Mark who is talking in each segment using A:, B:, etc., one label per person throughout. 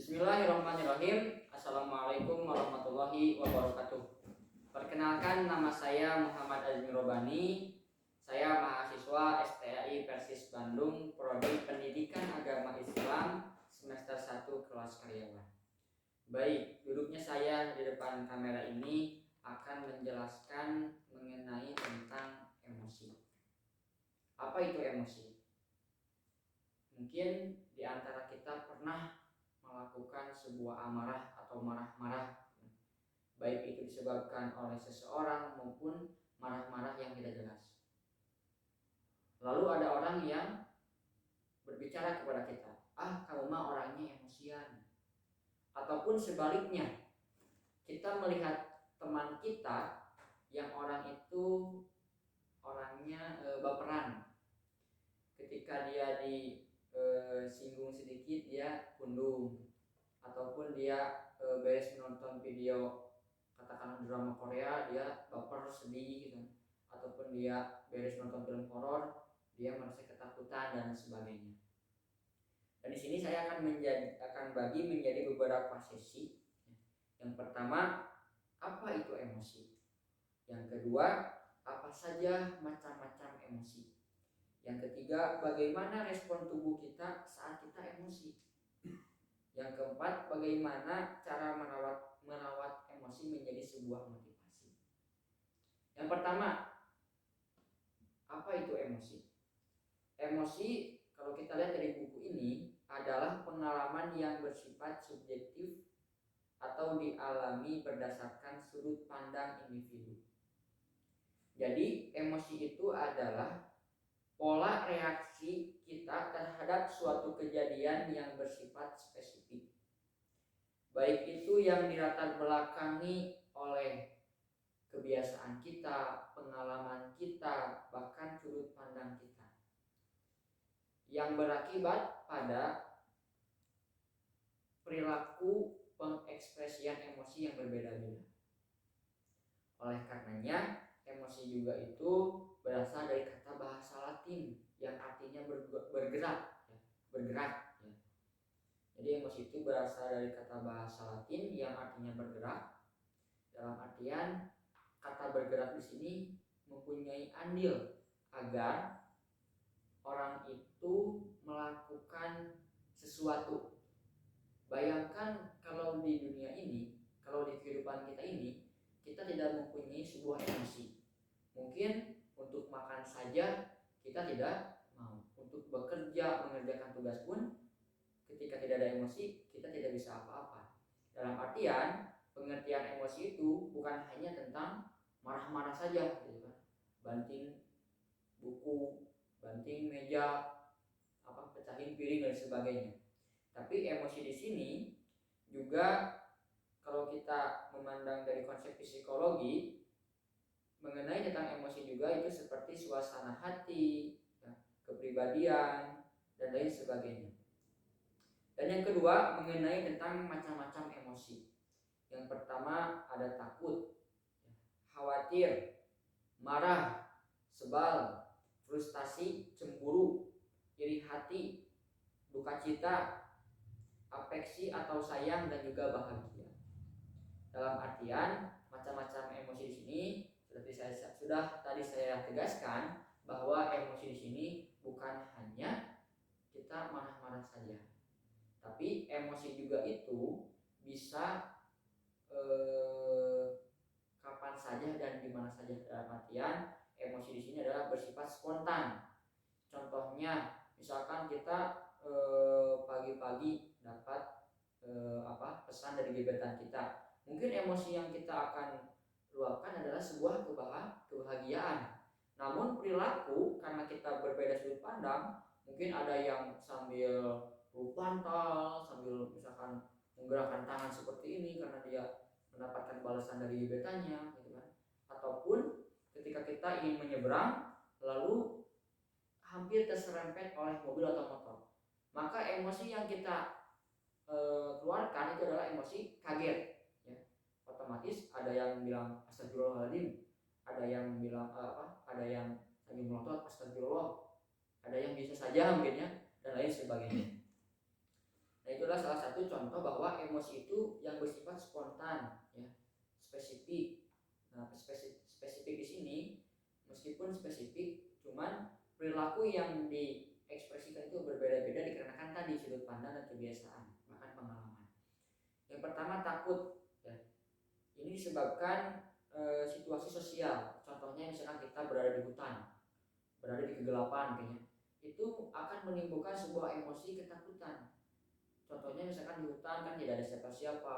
A: Bismillahirrahmanirrahim. Assalamualaikum warahmatullahi wabarakatuh. Perkenalkan, nama saya Muhammad Azmi Robani. Saya mahasiswa STAI Persis Bandung, Prodi Pendidikan Agama Islam, semester 1 kelas karyawan. Baik, duduknya saya di depan kamera ini akan menjelaskan mengenai tentang emosi. Apa itu emosi? Mungkin di antara kita pernah melakukan sebuah amarah atau marah-marah, baik itu disebabkan oleh seseorang maupun marah-marah yang tidak jelas. Lalu ada orang yang berbicara kepada kita, kamu mah orangnya emosian. Ataupun sebaliknya, kita melihat teman kita yang orang itu orangnya baperan. Ketika dia disinggung sedikit dia pundung, ataupun dia beres menonton video katakanlah drama Korea dia baper sedih gitu, ataupun dia beres nonton film horor dia merasa ketakutan dan sebagainya. Dan di sini saya akan bagi menjadi beberapa sesi. Yang pertama, apa itu emosi? Yang kedua, apa saja macam-macam emosi? Yang ketiga, bagaimana respon tubuh kita saat kita emosi? Yang keempat, bagaimana cara merawat emosi menjadi sebuah motivasi? Yang pertama, apa itu emosi? Emosi, kalau kita lihat dari buku ini, adalah pengalaman yang bersifat subjektif atau dialami berdasarkan sudut pandang individu. Jadi, emosi itu adalah pola reaksi kita terhadap suatu kejadian yang bersifat spesifik, baik itu yang dilatar belakangi oleh kebiasaan kita, pengalaman kita, bahkan sudut pandang kita, yang berakibat pada perilaku pengekspresian emosi yang berbeda-beda. Oleh karenanya, emosi juga itu berasal dari kata bahasa Latin yang artinya bergerak. Jadi emosi itu berasal dari kata bahasa Latin yang artinya bergerak. Dalam artian kata bergerak di sini mempunyai andil agar orang itu melakukan sesuatu. Bayangkan kalau di dunia ini, kalau di kehidupan kita ini, kita tidak mempunyai sebuah emosi. Mungkin untuk makan saja kita tidak mau. Untuk bekerja, mengerjakan tugas pun ketika tidak ada emosi, kita tidak bisa apa-apa. Dalam artian, pengertian emosi itu bukan hanya tentang marah-marah saja, gitu kan. Banting buku, banting meja, pecahin piring dan sebagainya. Tapi emosi di sini juga kalau kita memandang dari konsep psikologi mengenai tentang emosi juga itu seperti suasana hati, kepribadian dan lain sebagainya. Dan yang kedua mengenai tentang macam-macam emosi. Yang pertama ada takut, khawatir, marah, sebal, frustasi, cemburu, iri hati, duka cita, afeksi atau sayang, dan juga bahagia. Dalam artian macam-macam emosi di sini sudah tadi saya tegaskan bahwa emosi di sini bukan hanya kita marah-marah saja, tapi emosi juga itu bisa kapan saja dan di mana saja. Dalam artian emosi di sini adalah bersifat spontan. Contohnya misalkan kita pagi-pagi dapat pesan dari gebetan kita. Mungkin emosi yang kita akan luapkan adalah sebuah kebahagiaan. Namun perilaku karena kita berbeda sudut pandang, mungkin ada yang sambil peluk bantal, sambil misalkan menggerakkan tangan seperti ini karena dia mendapatkan balasan dari gebetannya, gitu kan. Ataupun ketika kita ingin menyeberang lalu hampir terserempet oleh mobil atau motor, maka emosi yang kita keluarkan itu adalah emosi kaget, ya. Otomatis ada yang bilang astagfirullahaladzim, ada yang bilang ada yang sambil melotot astagfirullah, ada yang biasa saja mungkin, ya, dan lain sebagainya. Nah, itulah salah satu contoh bahwa emosi itu yang bersifat spontan, ya, spesifik. Nah, spesifik di sini meskipun spesifik, cuman perilaku yang diekspresikan itu berbeda-beda dikarenakan tadi sudut pandang dan kebiasaan, bahkan pengalaman. Yang pertama takut, ya. Ini disebabkan situasi sosial. Contohnya misalkan kita berada di hutan, berada di kegelapan, kayaknya itu akan menimbulkan sebuah emosi ketakutan. Contohnya misalkan di hutan kan tidak ada siapa-siapa.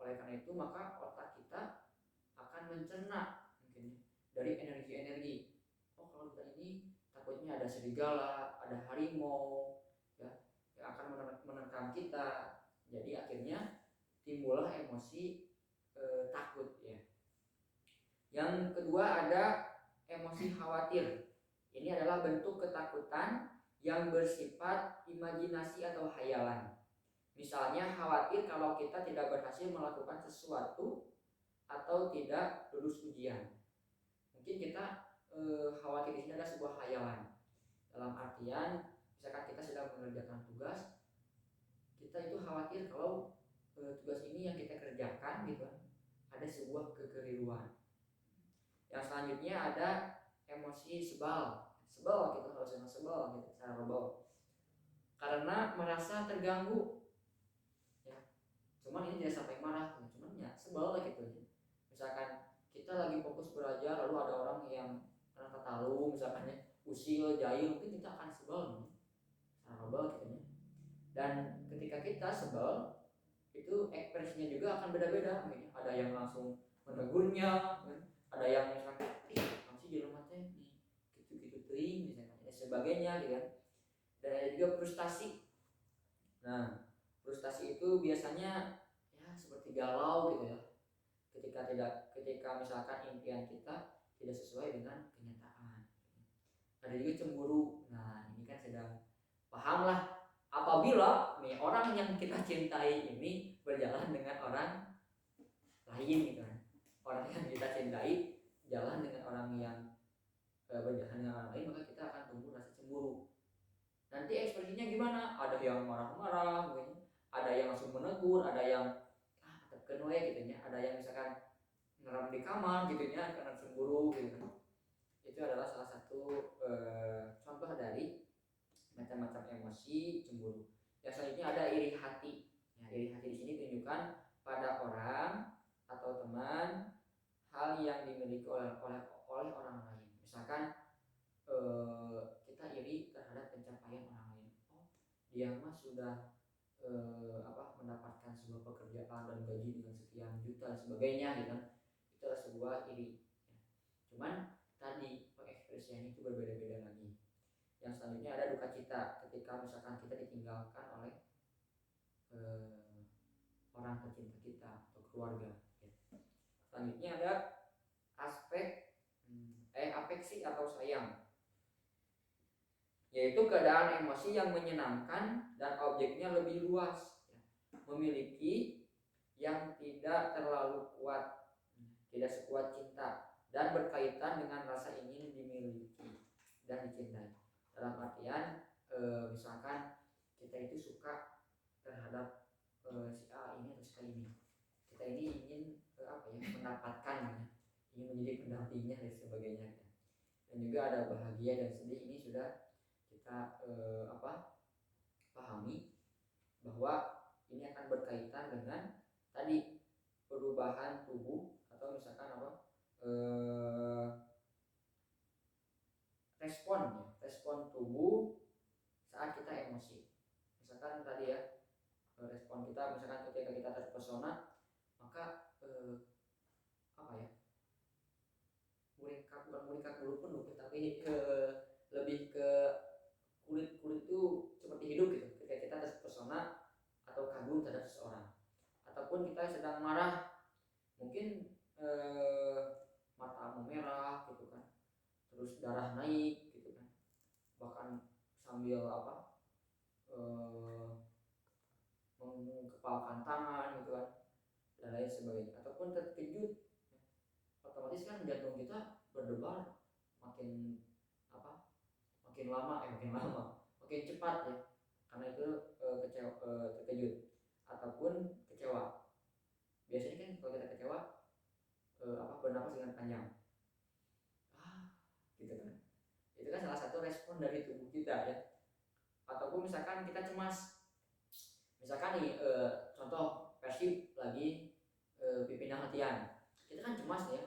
A: Oleh karena itu maka otak kita akan mencerna mungkin dari energi-energi. Oh, kalau kita ini takutnya ada serigala, ada harimau, ya, yang akan menerkam kita. Jadi akhirnya timbullah emosi takut, ya. Yang kedua ada emosi khawatir. Ini adalah bentuk ketakutan yang bersifat imajinasi atau hayalan. Misalnya khawatir kalau kita tidak berhasil melakukan sesuatu atau tidak lulus ujian. Mungkin kita khawatir di sini adalah sebuah hayalan. Dalam artian misalkan kita sedang mengerjakan tugas, kita itu khawatir kalau tugas ini yang kita kerjakan gitu ada sebuah kekeliruan. Yang selanjutnya ada emosi sebal gitu, harusnya sebal gitu, secara verbal, karena merasa terganggu, ya. Cuman ini tidak sampai marah, cuman ya sebal gitu. Misalkan kita lagi fokus belajar lalu ada orang yang kata tahu misalkan ya, usil, jahil, mungkin kita akan sebal nih, secara verbal gitu ya. Dan ketika kita sebal itu ekspresinya juga akan beda-beda. Ada yang langsung menegurnya, ada yang misalkan masih di rumah teh nih gitu-gitu teuing misalkan dan sebagainya gitu kan. Dan ada juga frustasi. Nah, frustasi itu biasanya ya seperti galau gitu ya. Ketika misalkan impian kita tidak sesuai dengan kenyataan. Ada juga cemburu. Nah, ini kan sedang paham lah apabila nih orang yang kita cintai ini berjalan dengan orang lain gitu kan. Orang yang kita cintai jalan dengan orang yang berjalan dengan orang lain, maka kita akan tumbuh rasa cemburu. Nanti ekspresinya gimana? Ada yang marah-marah, mungkin ada yang langsung menegur, ada yang tekan we gitu ya, ada yang misalkan ngeram di kamar gitu ya karena cemburu gitu kan. Itu adalah salah satu contoh dari macam-macam emosi cemburu. Yang selanjutnya ada iri hati. Ya, iri hati di sini tunjukkan pada orang atau teman hal yang dimiliki oleh orang lain. Misalkan kita iri terhadap pencapaian orang lain. Oh, dia mah sudah mendapatkan sebuah pekerjaan dan gaji dengan sekian juta dan sebagainya gitu kan. Itu adalah sebuah iri. Ya. Cuman tadi pengekspresian itu berbeda-beda lagi. Yang selanjutnya ada duka cita ketika misalkan kita ditinggalkan oleh orang tercinta kita atau keluarga. Ya. Selanjutnya ada aspek afeksi atau sayang, yaitu keadaan emosi yang menyenangkan dan objeknya lebih luas, ya. Memiliki yang tidak terlalu kuat, tidak sekuat cinta, dan berkaitan dengan rasa ingin dimiliki dan dicintai. Dalam artian misalkan kita itu suka terhadap si A ini atau si A ini, kita ini ingin mendapatkan, ingin menjadi pendampingnya dan sebagainya. Dan juga ada bahagia dan sedih, ini sudah kita pahami bahwa ini akan berkaitan dengan tadi perubahan tubuh atau misalkan respon tubuh saat kita emosi. Misalkan tadi ya respon kita misalkan ketika kita terpesona, maka murikat dulu pun tapi lebih ke kulit itu seperti hidup gitu. Ketika kita terpesona atau kagum terhadap seseorang, ataupun kita sedang marah, mungkin mata memerah gitu kan, terus darah naik gitu kan, bahkan sambil mengepalkan tangan gitu kan dan lain sebagainya. Ataupun terkejut, otomatis kan jantung kita berdebar makin makin cepat ya, karena itu terkejut. Ataupun bernapas dengan panjang, gitu kan. Itu kan salah satu respon dari tubuh kita ya. Ataupun misalkan kita cemas, misalkan nih contoh Persib lagi pimpinan latihan, kita kan cemas ya,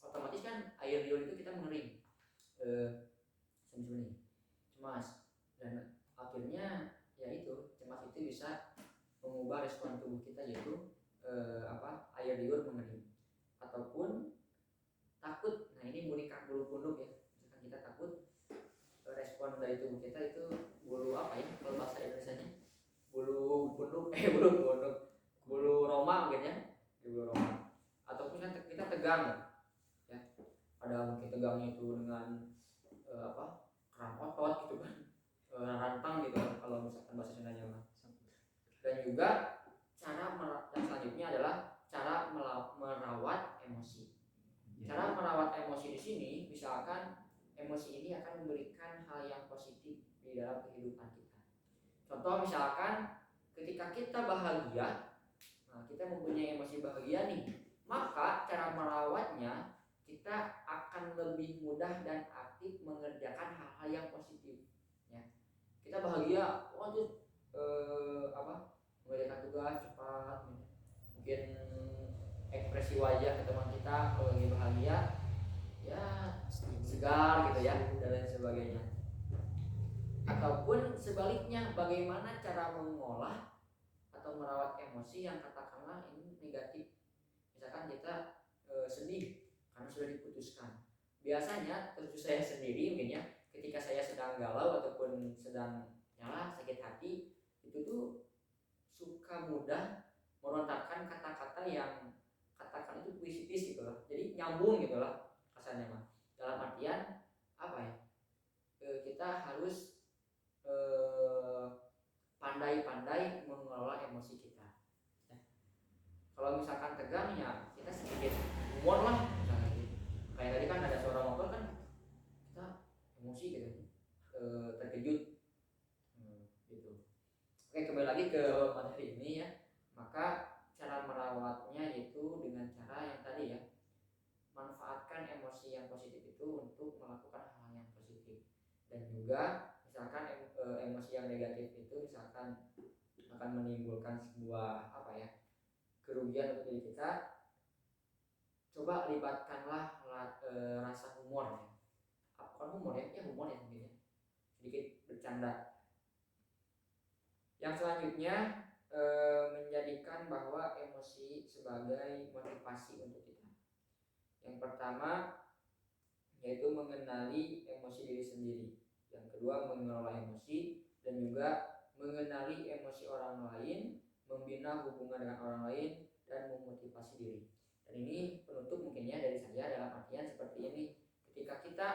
A: otomatis kan air liur itu kita mengering, sembunyi cemas, dan akhirnya ya itu cemas itu bisa mengubah respon tubuh kita, yaitu air liur mengering. Ataupun takut, nah ini bulu kunduk ya, misalkan kita takut, respon dari tubuh kita itu bulu apa ya kalau bahasa Indonesianya, bulu kunduk bulu roma mungkin ya, bulu roma. Ataupun kan kita tegang ya, ada mungkin tegangnya itu dengan kram otot gitu kan, rantang gitu kalau misalkan bahasa Sundanya mah. Dan juga yang selanjutnya adalah cara merawat emosi. Cara merawat emosi di sini, misalkan emosi ini akan memberikan hal yang positif di dalam kehidupan kita. Contoh misalkan ketika kita bahagia, nah kita mempunyai emosi bahagia nih, maka cara merawatnya kita akan lebih mudah dan aktif mengerjakan hal-hal yang positif ya. Kita bahagia, waduh mengerjakan tugas cepat, mungkin ekspresi wajah ke teman kita kalau lagi bahagia ya segar gitu ya, dan lain sebagainya. Ataupun sebaliknya, bagaimana cara mengolah atau merawat emosi yang katakanlah ini negatif. Misalkan kita sedih karena sudah diputuskan. Biasanya terus saya sendiri mungkin ya, ketika saya sedang galau ataupun sedang sakit hati, itu tuh suka mudah merontakkan kata-kata yang katakan itu puitis gitu lah, jadi nyambung gitu lah kasarnya mah. Dalam artian apa ya, kita harus pandai-pandai mengelola emosi kita ya. Kalau misalkan tegang ya kita sedikit humor lah misalnya gitu. Kayak tadi kan ada suara motor kan, kita emosi gitu, terkejut gitu. Oke, kembali lagi ke materi ini ya. Maka cara merawatnya yaitu dengan cara yang tadi ya, manfaatkan emosi yang positif itu untuk melakukan hal yang positif. Dan juga misalkan emosi yang negatif itu misalkan akan menimbulkan sebuah kerugian untuk diri kita, coba libatkanlah rasa humor ya. Bukan humor ya, humor ya mungkin ya, sedikit bercanda. Yang selanjutnya menjadikan bahwa emosi sebagai motivasi untuk kita. Yang pertama yaitu mengenali emosi diri sendiri. Yang kedua mengelola emosi, dan juga mengenali emosi orang lain, membina hubungan dengan orang lain, dan memotivasi diri. Dan ini penutup mungkinnya dari saya dalam artian seperti ini. Ketika kita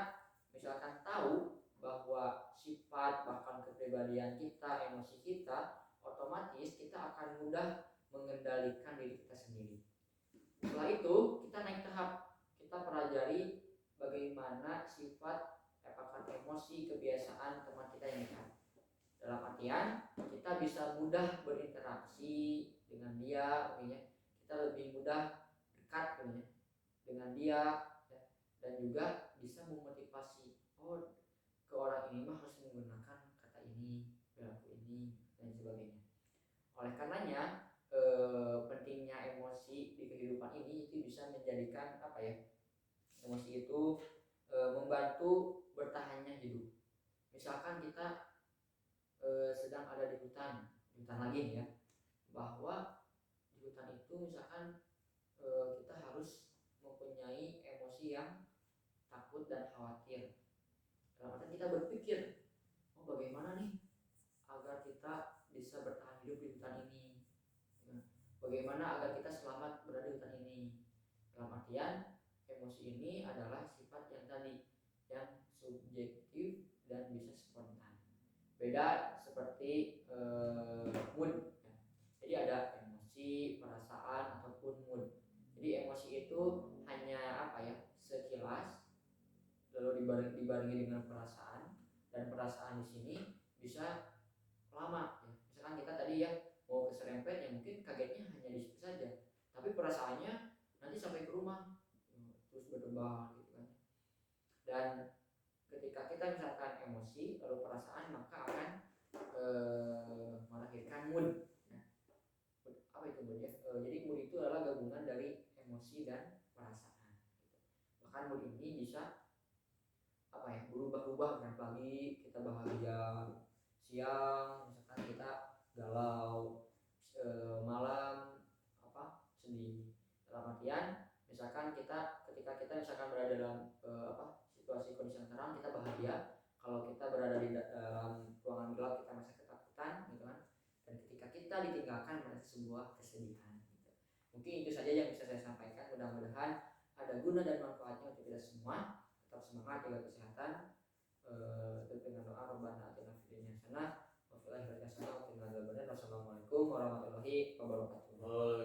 A: misalkan tahu bahwa sifat bahkan kepribadian kita, emosi kita, otomatis kita akan mudah mengendalikan diri kita sendiri. Setelah itu kita naik tahap, kita pelajari bagaimana sifat apakah emosi, kebiasaan teman kita yang dekat. Dalam artian kita bisa mudah berinteraksi dengan dia, kita lebih mudah dekat dengan dia, dan juga bisa memotivasi, ke orang ini mah harus menggunakan kata ini, perilaku ini, dan sebagainya. Oleh karenanya pentingnya emosi di kehidupan ini itu bisa menjadikan emosi itu membantu bertahannya hidup. Misalkan kita sedang ada di hutan lagi nih ya, bahwa di hutan itu misalkan kita harus mempunyai emosi yang takut dan khawatir. Dalam arti kita berpikir, bagaimana nih agar kita bisa bertahan hidup di hutan ini, bagaimana agar kita selamat berada di hutan ini. Dalam artian emosi ini adalah sifat yang tadi, yang subjektif dan bisa spontan. Beda seperti mood ya. Jadi ada emosi, perasaan, ataupun mood. Jadi emosi itu hanya sekilas, lalu dibarengi dengan perasaan, dan perasaan di sini bisa lama ya. Misalkan kita tadi ya mau keserempet, ya mungkin kagetnya hanya di situ saja, tapi perasaannya nanti sampai ke rumah berubah gitu kan. Dan ketika kita misalkan emosi lalu perasaan, maka akan melahirkan mood. Nah, apa itu mood ya? Jadi mood itu adalah gabungan dari emosi dan perasaan. Bahkan mood ini bisa apa ya, berubah-ubah kan. Pagi kita bahagia, siang misalkan kita galau, malam apa sedih. Dalam artian misalkan kita ketika kita misalkan berada dalam situasi kondisi yang terang kita bahagia, kalau kita berada di dalam ruangan gelap kita merasa ketakutan gitu kan. Dan ketika kita ditinggalkan merasa sebuah kesedihan gitu. Mungkin itu saja yang bisa saya sampaikan. Mudah-mudahan ada guna dan manfaatnya untuk kita semua. Tetap semangat, jaga kesehatan. Dengan doa Rabbana atina fid dunya hasanah wa fil akhirati hasanah wa qina adzabannar. Wassalamualaikum warahmatullahi wabarakatuh.